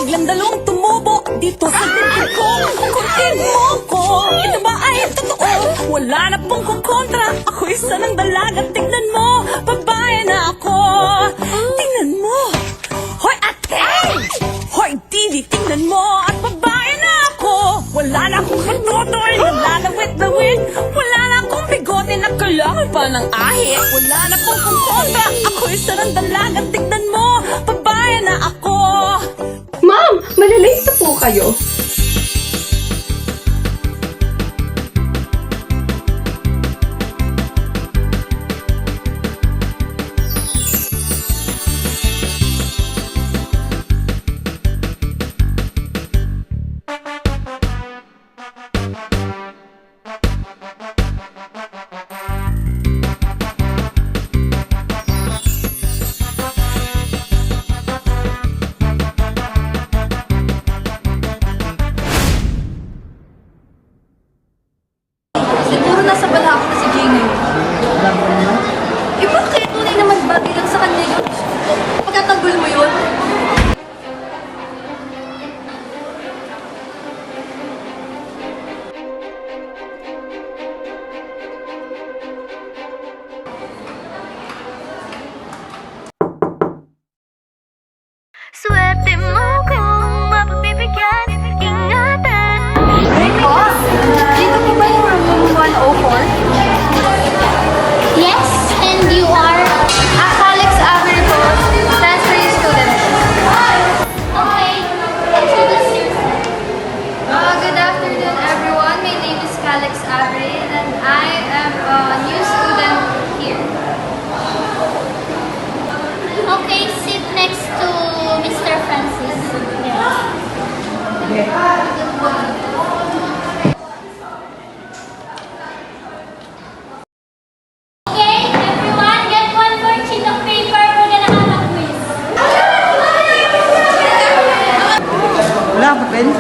biglang dalawang tumubo dito sa bibig ko. Kuntin mo ko, ito ba ay totoo? Wala na pong kukontra, ako isa ng dalaga. Tignan mo, babae na ako. Tingnan mo, hoy ate! Hoy Didi, tingnan mo, at babae na ako. Wala na akong matutoy, nalalawit-lawit. Wala na akong bigote na kailangan pa ng ahit. Wala na pong kukontra, ako isa ng dalaga. Tignan mo, babae na ako. Ma'am, malalate na po kayo. Siguro nasa balakang na si Jay ngayon. Eh bakit? Tunay naman ba bilang sa kanya yun? Pagkatanggol mo yun? Swerte mo kung mapagbibigyan, ingatan. Boss, dito po ba yung room 104? Yes, and you are? Alex Avery po, transferring student. Okay, introduce yourself. Good afternoon everyone, my name is Alex Avery and I am a new student here. Okay, sit next to Mr. Francis. Okay, everyone, get one more sheet of paper. We're gonna have a quiz. Wala ka, Ben?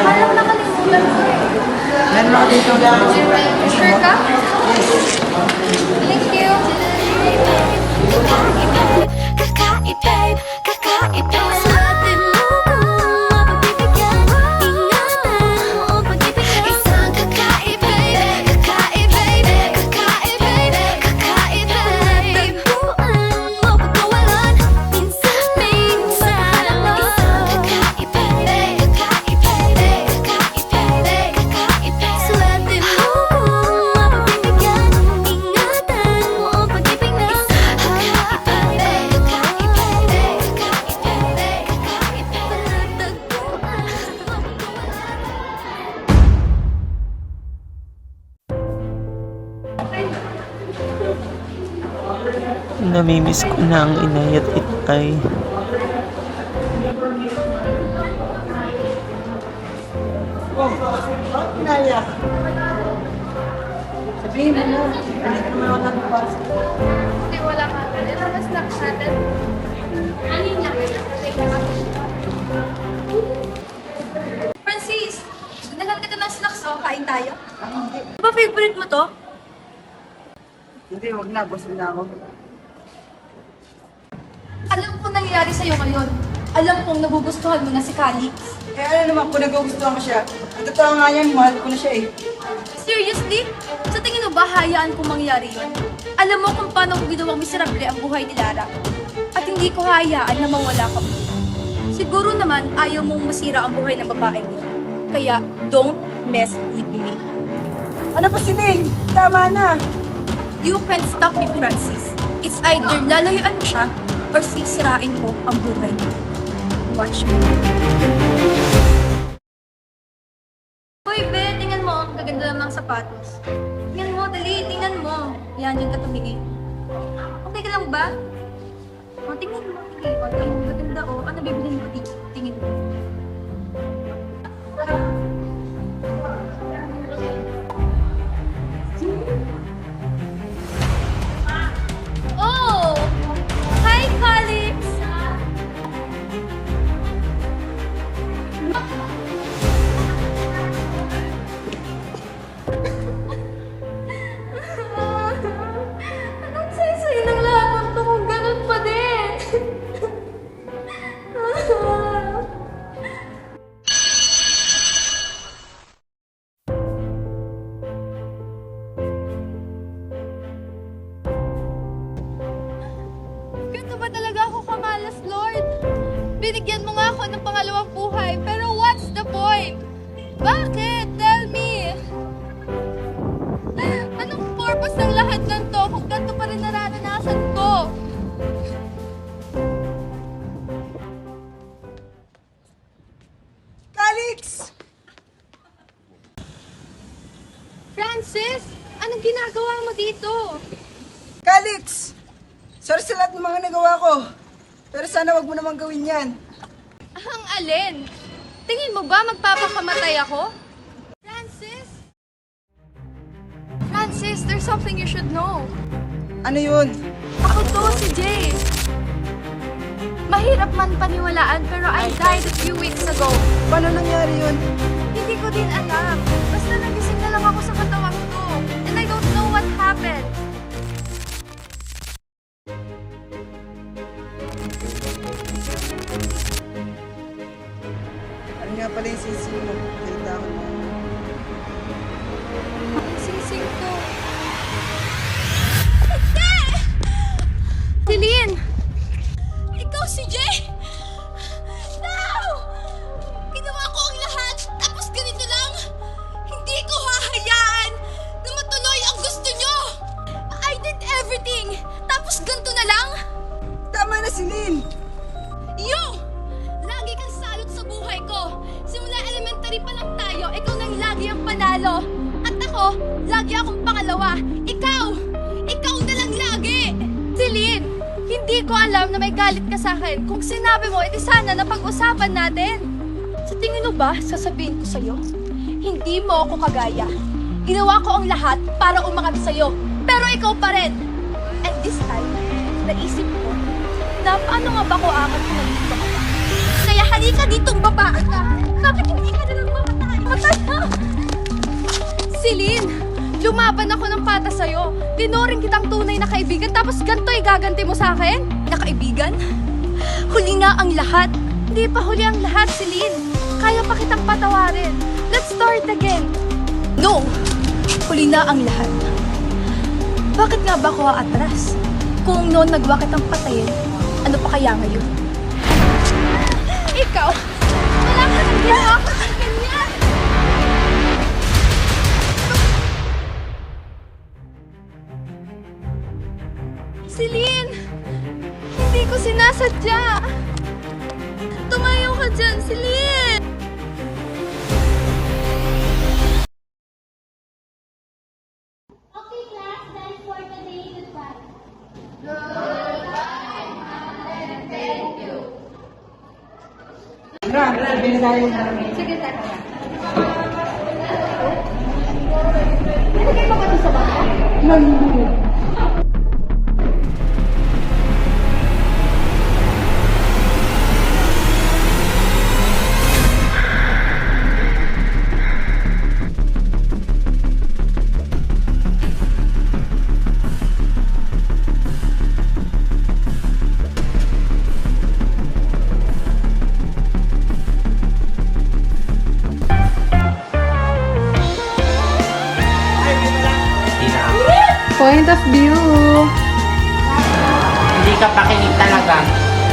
Parang nakalimutan ko eh. Meron ako dito lang. Sure ka? Thank you. Kakaibig, kakaibig. Swerte mo kung mapagbibigyan, ingatan o pag-ibig. Isang kakaibig, kakaibig, kakaibig, kakaibig. Natagpuan mo pagkawalan, minsan lang. Isang kakaibig, kakaibig, kakaibig, kakaibig. Swerte mo kung mapagbibigyan, ingatan mo o pag-ibig na. Namimiss ko na ang inay at itay. Inaya. Sabihin mo na. Balik naman ako ng bus. Hindi, wala ka. Ito mas snacks natin. Anin lang. Francis, dinalan ka ng snacks oh. Kain tayo. Di ba favorite mo to? Hindi, wag na. Busog na ako. Alam kong nangyayari sa'yo ngayon. Alam kong nagugustuhan mo na si Calix. Eh, ano naman, kung nagugustuhan ko siya. Ang totoo nga yan, mahal ko na siya eh. Seriously? Sa tingin mo ba hayaan kong mangyari yun? Alam mo kung paano ko ginawang miserable ang buhay ni Lara. At hindi ko hayaan na mawala ka mo. Siguro naman ayaw mong masira ang buhay ng babaeng yun. Kaya, don't mess with me. Ano pa si Ning? Tama na. You can't stop me, Francis. It's either lalayaan mo siya or sisirain ko ang buhay niya. Watch me. Uy, be, tingnan mo. Ang gaganda ng mga sapatos. Tingnan mo, dali. Tingnan mo. Yan, yung katumingin. Okay ka lang ba? O, tingnan mo. Tingnan mo. Tingnan mo. Gaganda, o. Ano bibilin mo dito? Tingnan mo. Oh! Hi, Calix! Anong say-say ng lahat ng to kung ganun pa din? malas, Lord. Binigyan mo nga ako ng pangalawang buhay, pero what's the point? Bakit? Tell me! Anong purpose ng lahat ng to kung ganito pa rin nararanasan ko? Calix! Francis, anong ginagawa mo dito? Calix! Sorry sa lahat ng mga nagawa ko. Pero sana wag mo namang gawin yan. Ang alin? Tingin mo ba magpapakamatay ako? Francis? Francis, there's something you should know. Ano yun? Ako to, si Jay. Mahirap man paniwalaan pero I died a few weeks ago. Paano nangyari yun? Hindi ko din alam. Basta nagising na lang ako sa katawan ko. And I don't know what happened. Ano nga pala yung sisi mo? Kita ko mo. Ang sising ko. Celine! Ikaw si Jay! No! Ginawa ko ang lahat, tapos ganito lang. Hindi ko hahayaan na matuloy ang gusto nyo. I did everything, tapos ganito na lang. Tama na si Lynn! Yung! Lagi kang salot sa buhay ko. Simula elementary pa lang tayo, ikaw nang lagi ang panalo. At ako, lagi akong pangalawa. Ikaw! Ikaw na lang lagi! Celine, hindi ko alam na may galit ka sa akin. Kung sinabi mo, edi sana na pag-usapan natin. Sa tingin mo ba, sasabihin ko sa'yo, hindi mo ako kagaya. Ginawa ko ang lahat para umangat sa'yo. Pero ikaw pa rin. And this time, naisip ko, na paano nga ba ko aangat kung nandito ka pa? Kaya halika ditong babae ka. Bakit hindi ka na lang mamatay? Matay na! Celine, lumaban ako ng pata sa'yo. Tinuring kitang tunay na kaibigan tapos ganito'y gaganti mo sa akin? Na kaibigan? Huli nga ang lahat. Hindi pa huli ang lahat, Celine. Kaya pa kitang patawarin. Let's start again. No! Huli na ang lahat. Bakit nga ba ako aatras? Kung noon nagawa kitang patayin, ano pa kaya ngayon? Ikaw! Wala ka nang ginawa ko ng ganyan! Celine! Hindi ko sinasadya! Tumayo ka dyan, Celine! Okay, class, that is for today. Goodbye. Sabi na tayo. Sige, teka. Point of view. Hindi ka pakinig talaga.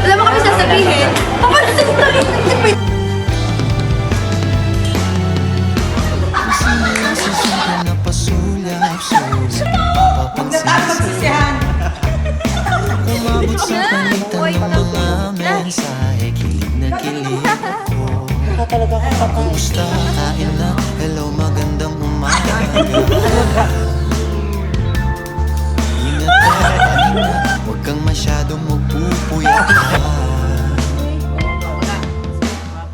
Alam mo kami sasabihin? Paano sa tuloy? na pasulap-sulap Pagsisihan! Umabot sa palitan ng mga mensahe Kilig na kilig ako Kumusta? Kain na? Hello, magandang umaga Ingat ka, ingat Huwag kang masyadong magpupuyat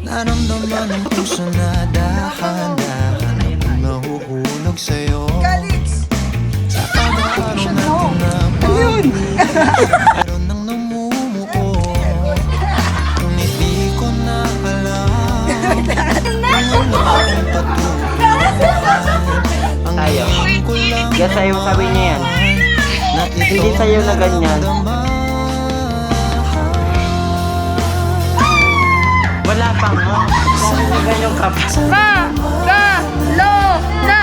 Naramdaman ng puso na dahan-dahan Ang nahuhulog sa'yo Calix! Sa pag-aaral natin na Ayun! meron nang namumuo Ngunit di ko na alam Kung ano ang patuloy Ang Tayo. alam ko lang Kaya sa'yo sabi niya yan. na ito Hindi sa'yo na ganyan. Wala pa nga. Ganyan ka pa. Ma! Ka! Lo! Na!